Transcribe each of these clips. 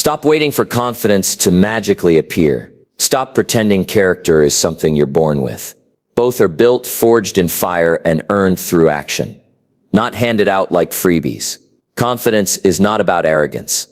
Stop waiting for confidence to magically appear. Stop pretending character is something you're born with. Both are built, forged in fire, and earned through action, not handed out like freebies. Confidence is not about arrogance,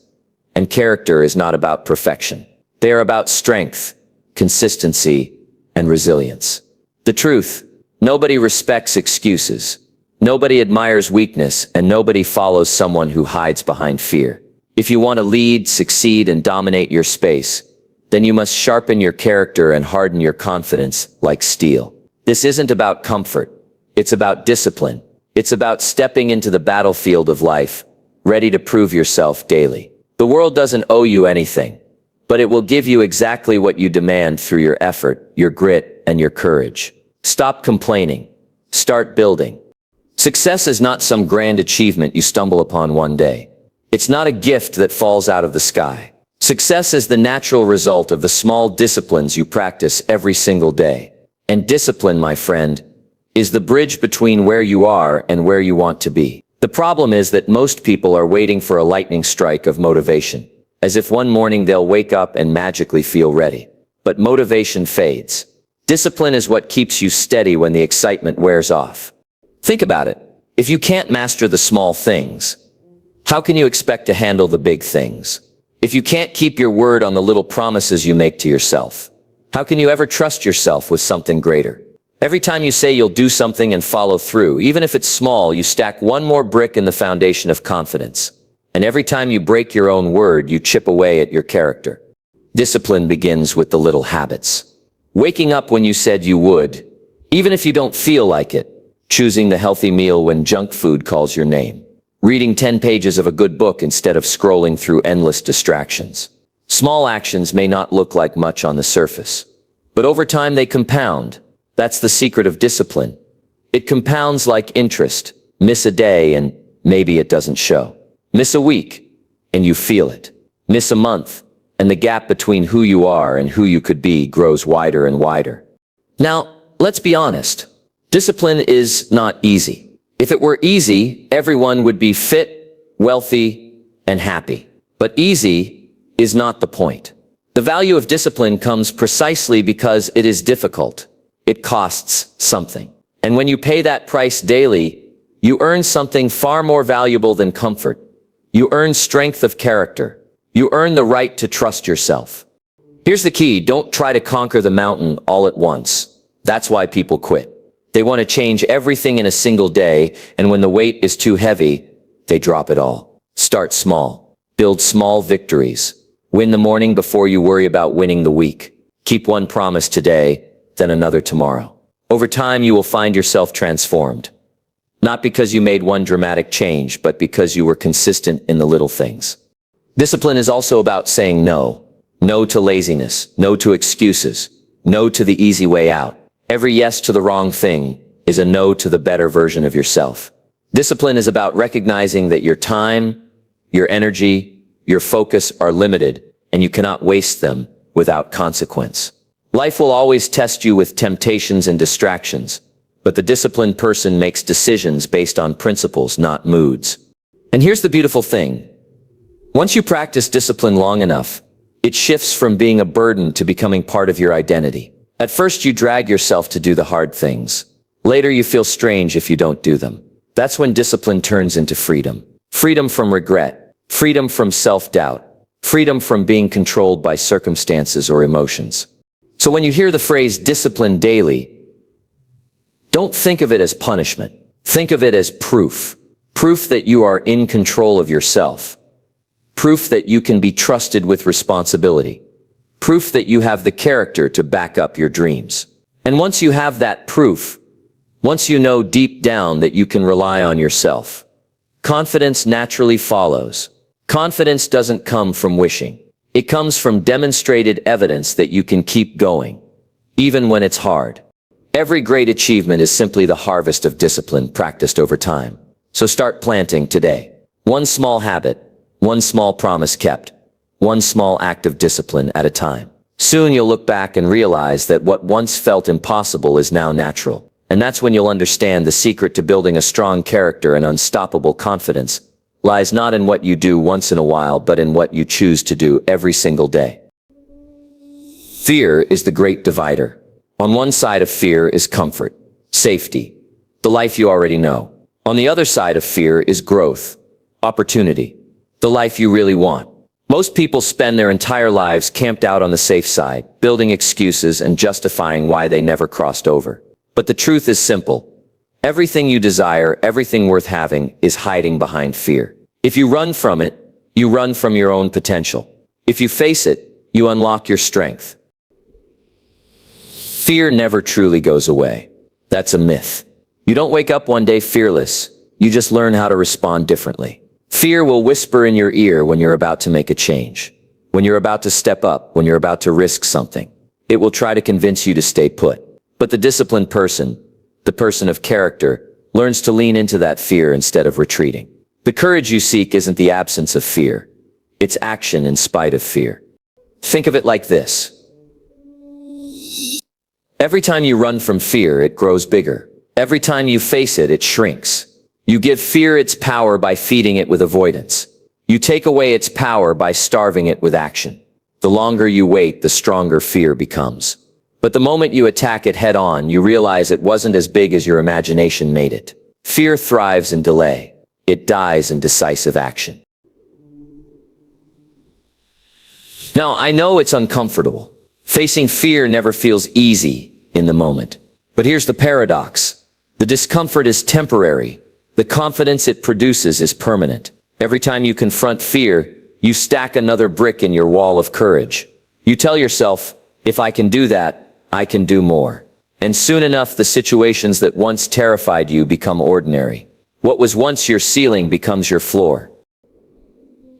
and character is not about perfection. They are about strength, consistency, and resilience. The truth: nobody respects excuses. Nobody admires weakness, and nobody follows someone who hides behind fear. If you want to lead, succeed, and dominate your space, then you must sharpen your character and harden your confidence like steel. This isn't about comfort. It's about discipline. It's about stepping into the battlefield of life, ready to prove yourself daily. The world doesn't owe you anything, but it will give you exactly what you demand through your effort, your grit, and your courage. Stop complaining. Start building. Success is not some grand achievement you stumble upon one day. It's not a gift that falls out of the sky. Success is the natural result of the small disciplines you practice every single day. And discipline, my friend, is the bridge between where you are and where you want to be. The problem is that most people are waiting for a lightning strike of motivation, as if one morning they'll wake up and magically feel ready. But motivation fades. Discipline is what keeps you steady when the excitement wears off. Think about it. If you can't master the small things, how can you expect to handle the big things? If you can't keep your word on the little promises you make to yourself, how can you ever trust yourself with something greater? Every time you say you'll do something and follow through, even if it's small, you stack one more brick in the foundation of confidence. And every time you break your own word, you chip away at your character. Discipline begins with the little habits. Waking up when you said you would, even if you don't feel like it. Choosing the healthy meal when junk food calls your name. Reading 10 pages of a good book instead of scrolling through endless distractions. Small actions may not look like much on the surface, but over time they compound. That's the secret of discipline. It compounds like interest. Miss a day and maybe it doesn't show. Miss a week and you feel it. Miss a month and the gap between who you are and who you could be grows wider and wider. Now, let's be honest. Discipline is not easy. If it were easy, everyone would be fit, wealthy, and happy. But easy is not the point. The value of discipline comes precisely because it is difficult. It costs something. And when you pay that price daily, you earn something far more valuable than comfort. You earn strength of character. You earn the right to trust yourself. Here's the key: don't try to conquer the mountain all at once. That's why people quit. They want to change everything in a single day, and when the weight is too heavy, they drop it all. Start small. Build small victories. Win the morning before you worry about winning the week. Keep one promise today, then another tomorrow. Over time, you will find yourself transformed. Not because you made one dramatic change, but because you were consistent in the little things. Discipline is also about saying no. No to laziness. No to excuses. No to the easy way out. Every yes to the wrong thing is a no to the better version of yourself. Discipline is about recognizing that your time, your energy, your focus are limited, and you cannot waste them without consequence. Life will always test you with temptations and distractions, but the disciplined person makes decisions based on principles, not moods. And here's the beautiful thing. Once you practice discipline long enough, it shifts from being a burden to becoming part of your identity. At first, you drag yourself to do the hard things. Later, you feel strange if you don't do them. That's when discipline turns into freedom. Freedom from regret. Freedom from self-doubt. Freedom from being controlled by circumstances or emotions. So when you hear the phrase discipline daily, don't think of it as punishment. Think of it as proof. Proof that you are in control of yourself. Proof that you can be trusted with responsibility. Proof that you have the character to back up your dreams. And once you have that proof, once you know deep down that you can rely on yourself, confidence naturally follows. Confidence doesn't come from wishing. It comes from demonstrated evidence that you can keep going, even when it's hard. Every great achievement is simply the harvest of discipline practiced over time. So start planting today. One small habit, one small promise kept. One small act of discipline at a time. Soon you'll look back and realize that what once felt impossible is now natural. And that's when you'll understand the secret to building a strong character and unstoppable confidence lies not in what you do once in a while, but in what you choose to do every single day. Fear is the great divider. On one side of fear is comfort, safety, the life you already know. On the other side of fear is growth, opportunity, the life you really want. Most people spend their entire lives camped out on the safe side, building excuses and justifying why they never crossed over. But the truth is simple. Everything you desire, everything worth having, is hiding behind fear. If you run from it, you run from your own potential. If you face it, you unlock your strength. Fear never truly goes away. That's a myth. You don't wake up one day fearless. You just learn how to respond differently. Fear will whisper in your ear when you're about to make a change, when you're about to step up, when you're about to risk something. It will try to convince you to stay put. But the disciplined person, the person of character, learns to lean into that fear instead of retreating. The courage you seek isn't the absence of fear. It's action in spite of fear. Think of it like this. Every time you run from fear, it grows bigger. Every time you face it, it shrinks. You give fear its power by feeding it with avoidance. You take away its power by starving it with action. The longer you wait, the stronger fear becomes. But the moment you attack it head on, you realize it wasn't as big as your imagination made it. Fear thrives in delay. It dies in decisive action. Now, I know it's uncomfortable. Facing fear never feels easy in the moment. But here's the paradox. The discomfort is temporary. The confidence it produces is permanent. Every time you confront fear, you stack another brick in your wall of courage. You tell yourself, if I can do that, I can do more. And soon enough, the situations that once terrified you become ordinary. What was once your ceiling becomes your floor.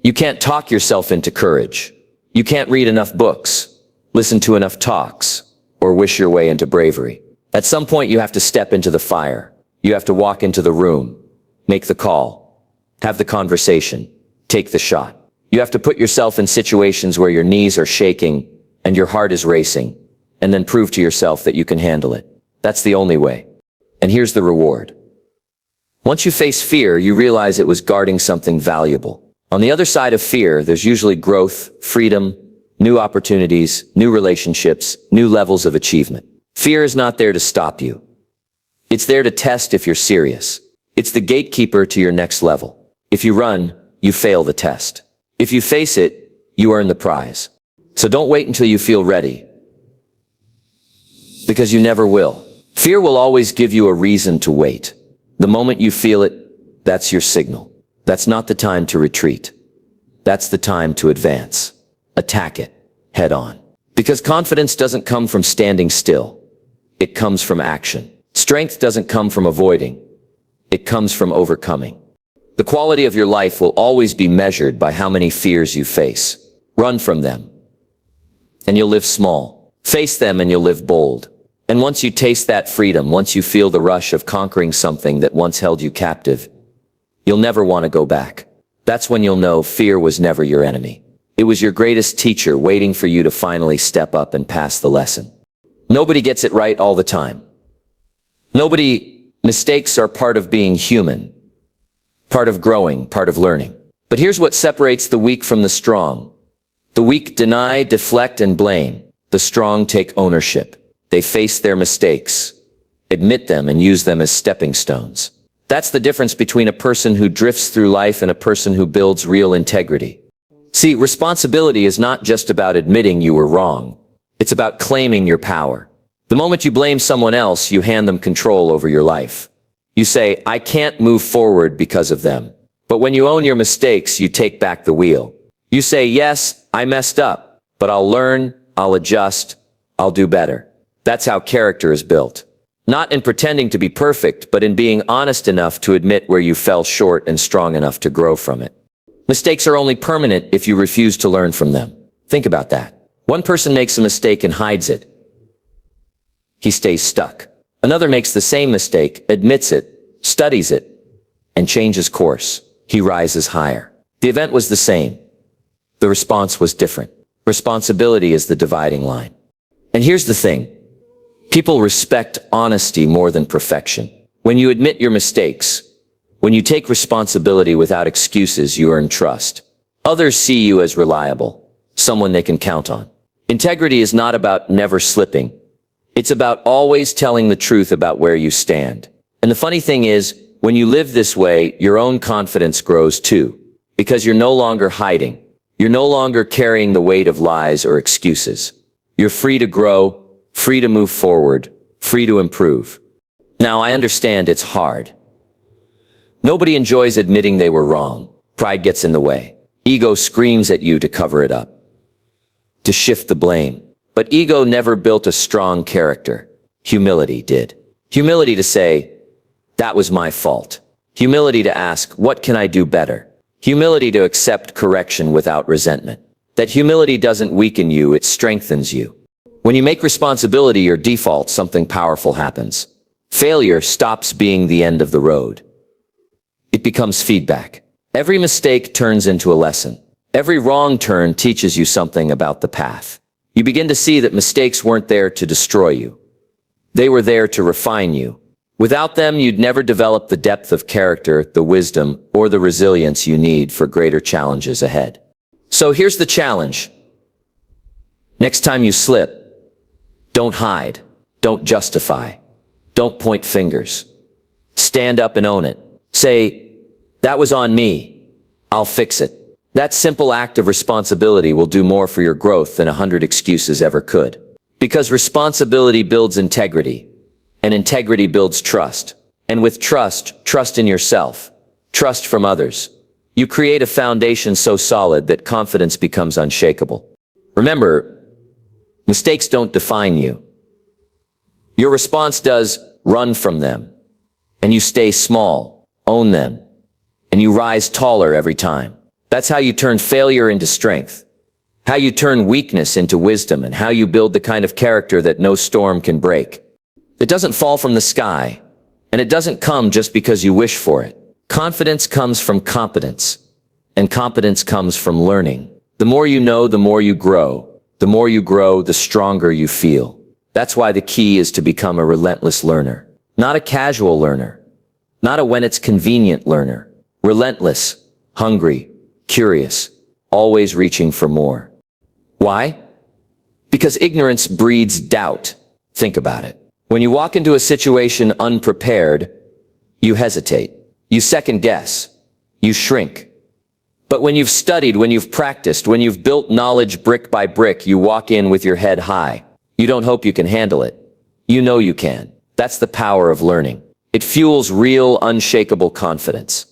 You can't talk yourself into courage. You can't read enough books, listen to enough talks, or wish your way into bravery. At some point, you have to step into the fire. You have to walk into the room, make the call, have the conversation, take the shot. You have to put yourself in situations where your knees are shaking and your heart is racing, and then prove to yourself that you can handle it. That's the only way. And here's the reward. Once you face fear, you realize it was guarding something valuable. On the other side of fear, there's usually growth, freedom, new opportunities, new relationships, new levels of achievement. Fear is not there to stop you. It's there to test if you're serious. It's the gatekeeper to your next level. If you run, you fail the test. If you face it, you earn the prize. So don't wait until you feel ready, because you never will. Fear will always give you a reason to wait. The moment you feel it, that's your signal. That's not the time to retreat. That's the time to advance. Attack it, head on. Because confidence doesn't come from standing still. It comes from action. Strength doesn't come from avoiding. It comes from overcoming. The quality of your life will always be measured by how many fears you face. Run from them, and you'll live small. Face them and you'll live bold. And once you taste that freedom, once you feel the rush of conquering something that once held you captive, you'll never want to go back. That's when you'll know fear was never your enemy. It was your greatest teacher waiting for you to finally step up and pass the lesson. Nobody gets it right all the time. Mistakes are part of being human, part of growing, part of learning. But here's what separates the weak from the strong. The weak deny, deflect, and blame. The strong take ownership. They face their mistakes, admit them, and use them as stepping stones. That's the difference between a person who drifts through life and a person who builds real integrity. See, responsibility is not just about admitting you were wrong. It's about claiming your power. The moment you blame someone else, you hand them control over your life. You say, I can't move forward because of them. But when you own your mistakes, you take back the wheel. You say, yes, I messed up, but I'll learn, I'll adjust, I'll do better. That's how character is built. Not in pretending to be perfect, but in being honest enough to admit where you fell short and strong enough to grow from it. Mistakes are only permanent if you refuse to learn from them. Think about that. One person makes a mistake and hides it. He stays stuck. Another makes the same mistake, admits it, studies it, and changes course. He rises higher. The event was the same. The response was different. Responsibility is the dividing line. And here's the thing. People respect honesty more than perfection. When you admit your mistakes, When you take responsibility without excuses, you earn trust. Others see you as reliable, someone they can count on. Integrity is not about never slipping. It's about always telling the truth about where you stand. And the funny thing is, when you live this way, your own confidence grows too, because you're no longer hiding. You're no longer carrying the weight of lies or excuses. You're free to grow, free to move forward, free to improve. Now, I understand it's hard. Nobody enjoys admitting they were wrong. Pride gets in the way. Ego screams at you to cover it up, to shift the blame. But ego never built a strong character. Humility did. Humility to say, that was my fault. Humility to ask, what can I do better? Humility to accept correction without resentment. That humility doesn't weaken you, it strengthens you. When you make responsibility your default, something powerful happens. Failure stops being the end of the road. It becomes feedback. Every mistake turns into a lesson. Every wrong turn teaches you something about the path. You begin to see that mistakes weren't there to destroy you. They were there to refine you. Without them, you'd never develop the depth of character, the wisdom, or the resilience you need for greater challenges ahead. So here's the challenge. Next time you slip, don't hide. Don't justify. Don't point fingers. Stand up and own it. Say, that was on me. I'll fix it. That simple act of responsibility will do more for your growth than 100 excuses ever could. Because responsibility builds integrity, and integrity builds trust. And with trust, trust in yourself, trust from others. You create a foundation so solid that confidence becomes unshakable. Remember, mistakes don't define you. Your response does. Run from them. And you stay small, own them, and you rise taller every time. That's how you turn failure into strength, how you turn weakness into wisdom, and how you build the kind of character that no storm can break. It doesn't fall from the sky, and it doesn't come just because you wish for it. Confidence comes from competence, and competence comes from learning. The more you know, the more you grow. The more you grow, the stronger you feel. That's why the key is to become a relentless learner. Not a casual learner. Not a when it's convenient learner. Relentless, hungry, curious, always reaching for more. Why? Because ignorance breeds doubt. Think about it. When you walk into a situation unprepared, you hesitate. You second guess. You shrink. But when you've studied, when you've practiced, when you've built knowledge brick by brick, you walk in with your head high. You don't hope you can handle it. You know you can. That's the power of learning. It fuels real, unshakable confidence.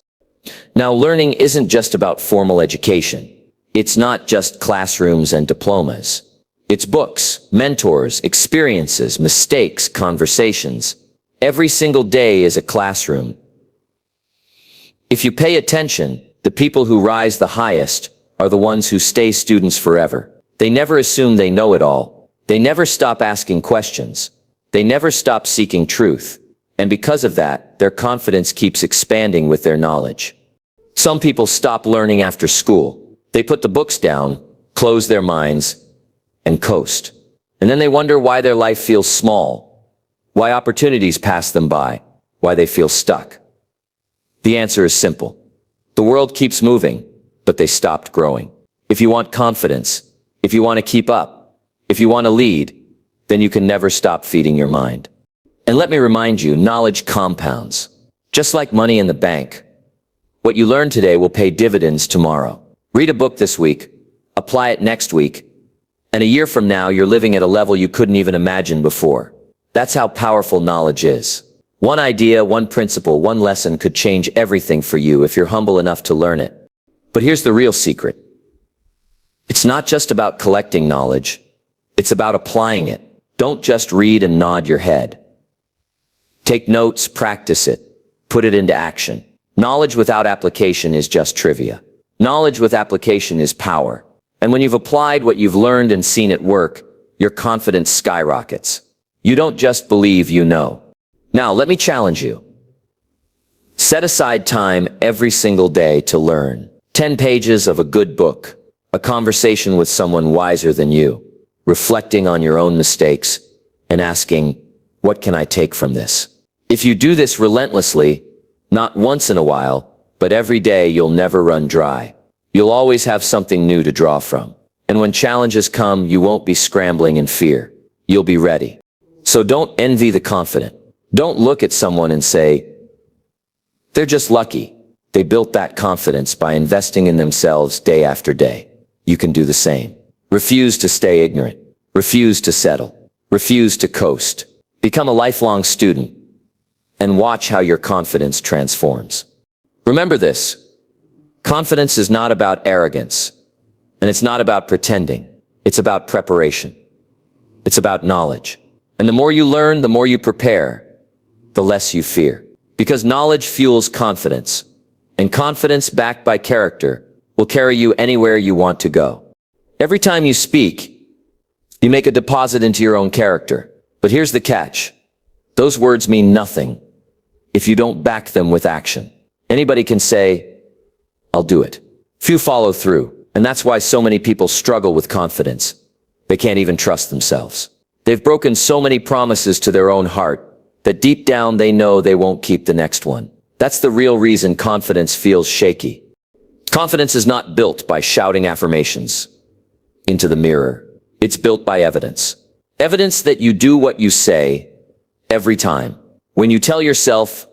Now, learning isn't just about formal education. It's not just classrooms and diplomas. It's books, mentors, experiences, mistakes, conversations. Every single day is a classroom. If you pay attention, the people who rise the highest are the ones who stay students forever. They never assume they know it all. They never stop asking questions. They never stop seeking truth. And because of that, their confidence keeps expanding with their knowledge. Some people stop learning after school. They put the books down, close their minds, and coast. And then they wonder why their life feels small, why opportunities pass them by, why they feel stuck. The answer is simple. The world keeps moving, but they stopped growing. If you want confidence, if you want to keep up, if you want to lead, then you can never stop feeding your mind. And let me remind you, knowledge compounds. Just like money in the bank. What you learn today will pay dividends tomorrow. Read a book this week, apply it next week, and a year from now you're living at a level you couldn't even imagine before. That's how powerful knowledge is. One idea, one principle, one lesson could change everything for you if you're humble enough to learn it. But here's the real secret. It's not just about collecting knowledge. It's about applying it. Don't just read and nod your head. Take notes, practice it, put it into action. Knowledge without application is just trivia. Knowledge with application is power. And when you've applied what you've learned and seen it work, your confidence skyrockets. You don't just believe you know. Now, let me challenge you. Set aside time every single day to learn. 10 pages of a good book, a conversation with someone wiser than you, reflecting on your own mistakes, and asking, what can I take from this? If you do this relentlessly, Not once in a while, but every day. You'll never run dry. You'll always have something new to draw from. And when challenges come, you won't be scrambling in fear. You'll be ready. So don't envy the confident. Don't look at someone and say, they're just lucky. They built that confidence by investing in themselves day after day. You can do the same. Refuse to stay ignorant. Refuse to settle. Refuse to coast. Become a lifelong student and watch how your confidence transforms. Remember this. Confidence is not about arrogance, and it's not about pretending. It's about preparation. It's about knowledge. And the more you learn, the more you prepare, the less you fear. Because knowledge fuels confidence, and confidence backed by character will carry you anywhere you want to go. Every time you speak, you make a deposit into your own character. But here's the catch. Those words mean nothing if you don't back them with action. Anybody can say, I'll do it. Few follow through, and that's why so many people struggle with confidence. They can't even trust themselves. They've broken so many promises to their own heart that deep down they know they won't keep the next one. That's the real reason confidence feels shaky. Confidence is not built by shouting affirmations into the mirror. It's built by evidence. Evidence that you do what you say every time. When you tell yourself,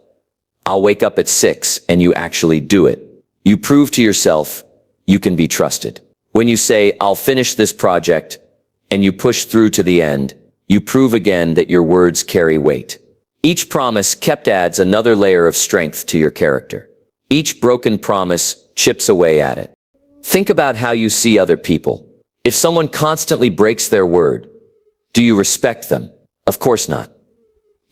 I'll wake up at 6, and you actually do it, you prove to yourself you can be trusted. When you say, I'll finish this project, and you push through to the end, you prove again that your words carry weight. Each promise kept adds another layer of strength to your character. Each broken promise chips away at it. Think about how you see other people. If someone constantly breaks their word, do you respect them? Of course not.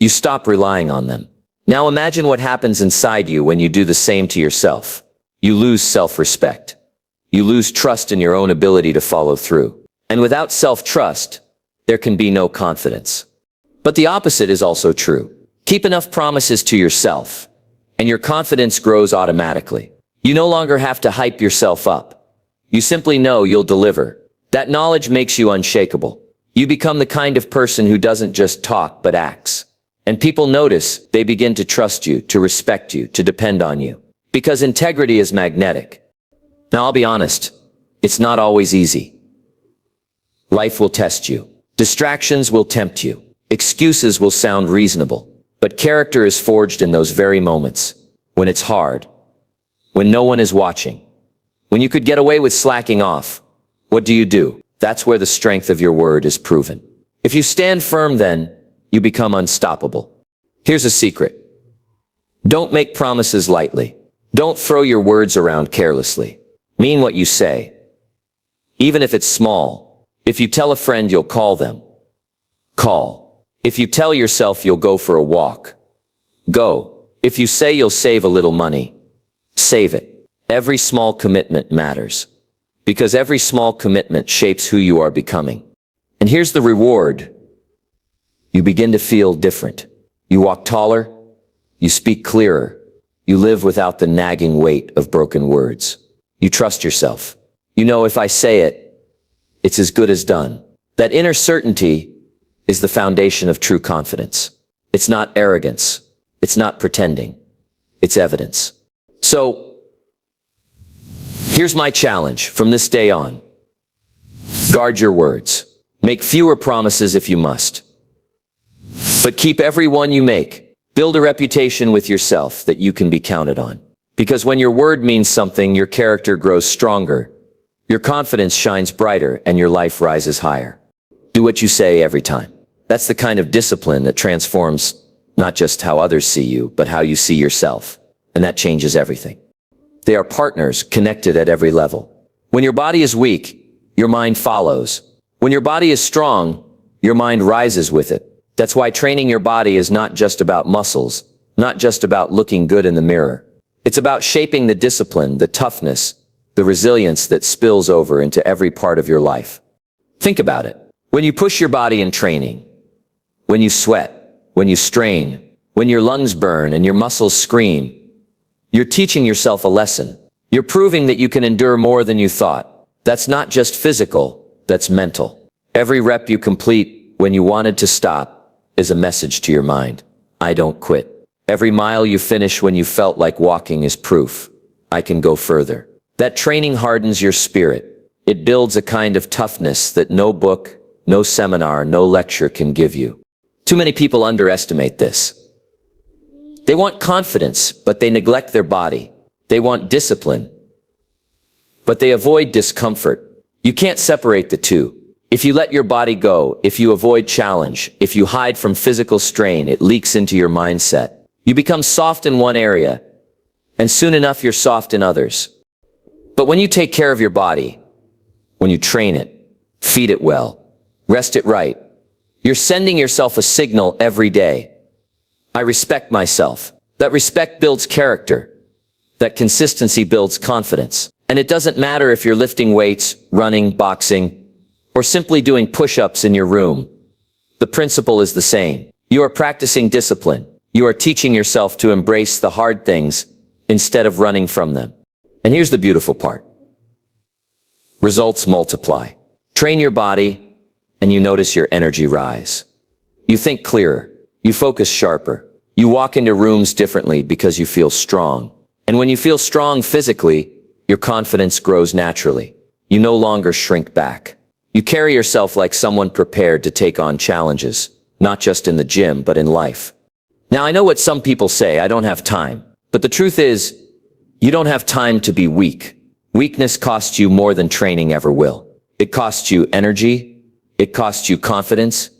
You stop relying on them. Now imagine what happens inside you when you do the same to yourself. You lose self-respect. You lose trust in your own ability to follow through. And without self-trust, there can be no confidence. But the opposite is also true. Keep enough promises to yourself, and your confidence grows automatically. You no longer have to hype yourself up. You simply know you'll deliver. That knowledge makes you unshakable. You become the kind of person who doesn't just talk but acts. And people notice, they begin to trust you, to respect you, to depend on you. Because integrity is magnetic. Now I'll be honest, it's not always easy. Life will test you. Distractions will tempt you. Excuses will sound reasonable. But character is forged in those very moments. When it's hard. When no one is watching. When you could get away with slacking off. What do? That's where the strength of your word is proven. If you stand firm, then you become unstoppable. Here's a secret. Don't make promises lightly. Don't throw your words around carelessly. Mean what you say. Even if it's small. If you tell a friend you'll call them, call. If you tell yourself you'll go for a walk, go. If you say you'll save a little money, save it. Every small commitment matters. Because every small commitment shapes who you are becoming. And here's the reward. You begin to feel different. You walk taller. You speak clearer. You live without the nagging weight of broken words. You trust yourself. You know, if I say it, it's as good as done. That inner certainty is the foundation of true confidence. It's not arrogance. It's not pretending. It's evidence. So, here's my challenge from this day on. Guard your words. Make fewer promises if you must. But keep every one you make. Build a reputation with yourself that you can be counted on. Because when your word means something, your character grows stronger, your confidence shines brighter, and your life rises higher. Do what you say every time. That's the kind of discipline that transforms not just how others see you, but how you see yourself. And that changes everything. They are partners connected at every level. When your body is weak, your mind follows. When your body is strong, your mind rises with it. That's why training your body is not just about muscles, not just about looking good in the mirror. It's about shaping the discipline, the toughness, the resilience that spills over into every part of your life. Think about it. When you push your body in training, when you sweat, when you strain, when your lungs burn and your muscles scream, you're teaching yourself a lesson. You're proving that you can endure more than you thought. That's not just physical, that's mental. Every rep you complete when you wanted to stop is a message to your mind. I don't quit. Every mile you finish when you felt like walking is proof. I can go further. That training hardens your spirit. It builds a kind of toughness that no book, no seminar, no lecture can give you. Too many people underestimate this. They want confidence, but they neglect their body. They want discipline, but they avoid discomfort. You can't separate the two. If you let your body go, if you avoid challenge, if you hide from physical strain, it leaks into your mindset. You become soft in one area, and soon enough you're soft in others. But when you take care of your body, when you train it, feed it well, rest it right, you're sending yourself a signal every day. I respect myself. That respect builds character. That consistency builds confidence. And it doesn't matter if you're lifting weights, running, boxing, or simply doing push-ups in your room. The principle is the same. You are practicing discipline. You are teaching yourself to embrace the hard things instead of running from them. And here's the beautiful part. Results multiply. Train your body, and you notice your energy rise. You think clearer. You focus sharper. You walk into rooms differently because you feel strong. And when you feel strong physically, your confidence grows naturally. You no longer shrink back. You carry yourself like someone prepared to take on challenges, not just in the gym, but in life. Now, I know what some people say, I don't have time. But the truth is, you don't have time to be weak. Weakness costs you more than training ever will. It costs you energy. It costs you confidence.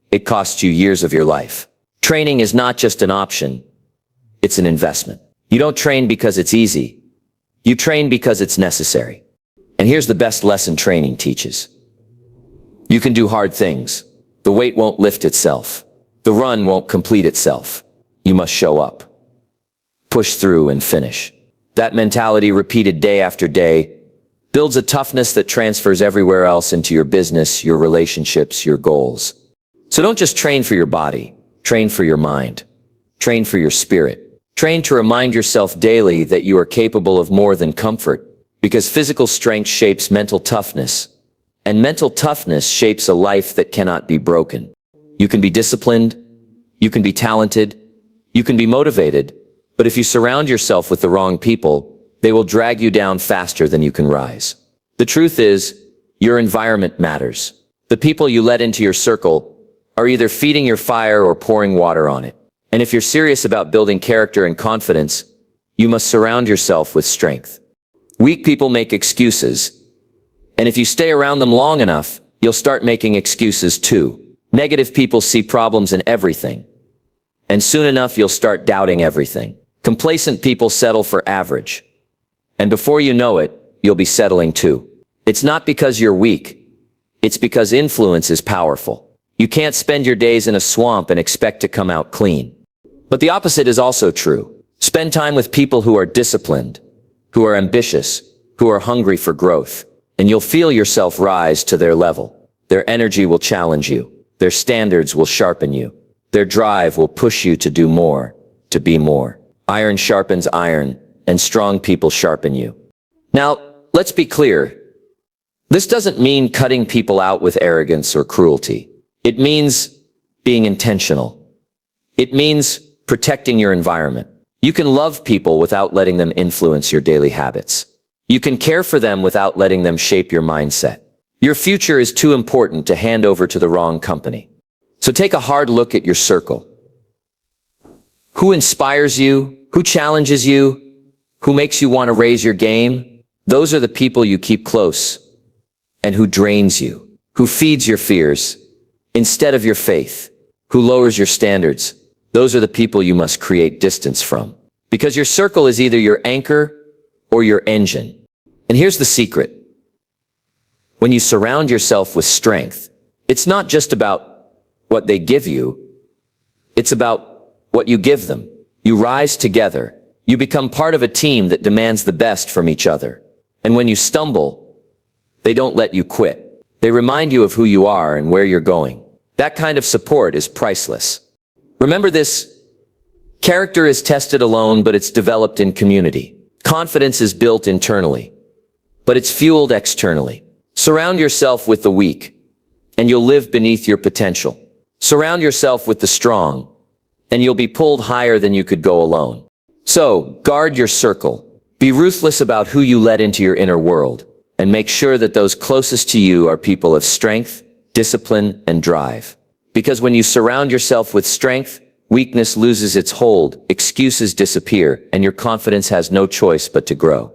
It costs you years of your life. Training is not just an option. It's an investment. You don't train because it's easy. You train because it's necessary. And here's the best lesson training teaches. You can do hard things. The weight won't lift itself. The run won't complete itself. You must show up. Push through and finish. That mentality, repeated day after day, builds a toughness that transfers everywhere else into your business, your relationships, your goals. So don't just train for your body. Train for your mind. Train for your spirit. Train to remind yourself daily that you are capable of more than comfort, because physical strength shapes mental toughness, and mental toughness shapes a life that cannot be broken. You can be disciplined, you can be talented, you can be motivated, but if you surround yourself with the wrong people, they will drag you down faster than you can rise. The truth is, your environment matters. The people you let into your circle are either feeding your fire or pouring water on it. And if you're serious about building character and confidence, you must surround yourself with strength. Weak people make excuses, and if you stay around them long enough, you'll start making excuses too. Negative people see problems in everything, and soon enough you'll start doubting everything. Complacent people settle for average, and before you know it, you'll be settling too. It's not because you're weak, it's because influence is powerful. You can't spend your days in a swamp and expect to come out clean. But the opposite is also true. Spend time with people who are disciplined, who are ambitious, who are hungry for growth, and you'll feel yourself rise to their level. Their energy will challenge you. Their standards will sharpen you. Their drive will push you to do more, to be more. Iron sharpens iron, and strong people sharpen you. Now, let's be clear. This doesn't mean cutting people out with arrogance or cruelty. It means being intentional. It means protecting your environment. You can love people without letting them influence your daily habits. You can care for them without letting them shape your mindset. Your future is too important to hand over to the wrong company. So take a hard look at your circle. Who inspires you? Who challenges you? Who makes you want to raise your game? Those are the people you keep close. And who drains you? Who feeds your fears instead of your faith? Who lowers your standards? Those are the people you must create distance from. Because your circle is either your anchor or your engine. And here's the secret. When you surround yourself with strength, it's not just about what they give you, it's about what you give them. You rise together. You become part of a team that demands the best from each other. And when you stumble, they don't let you quit. They remind you of who you are and where you're going. That kind of support is priceless. Remember this, character is tested alone, but it's developed in community. Confidence is built internally, but it's fueled externally. Surround yourself with the weak, and you'll live beneath your potential. Surround yourself with the strong, and you'll be pulled higher than you could go alone. So, guard your circle. Be ruthless about who you let into your inner world, and make sure that those closest to you are people of strength, discipline, and drive. Because when you surround yourself with strength, weakness loses its hold, excuses disappear, and your confidence has no choice but to grow.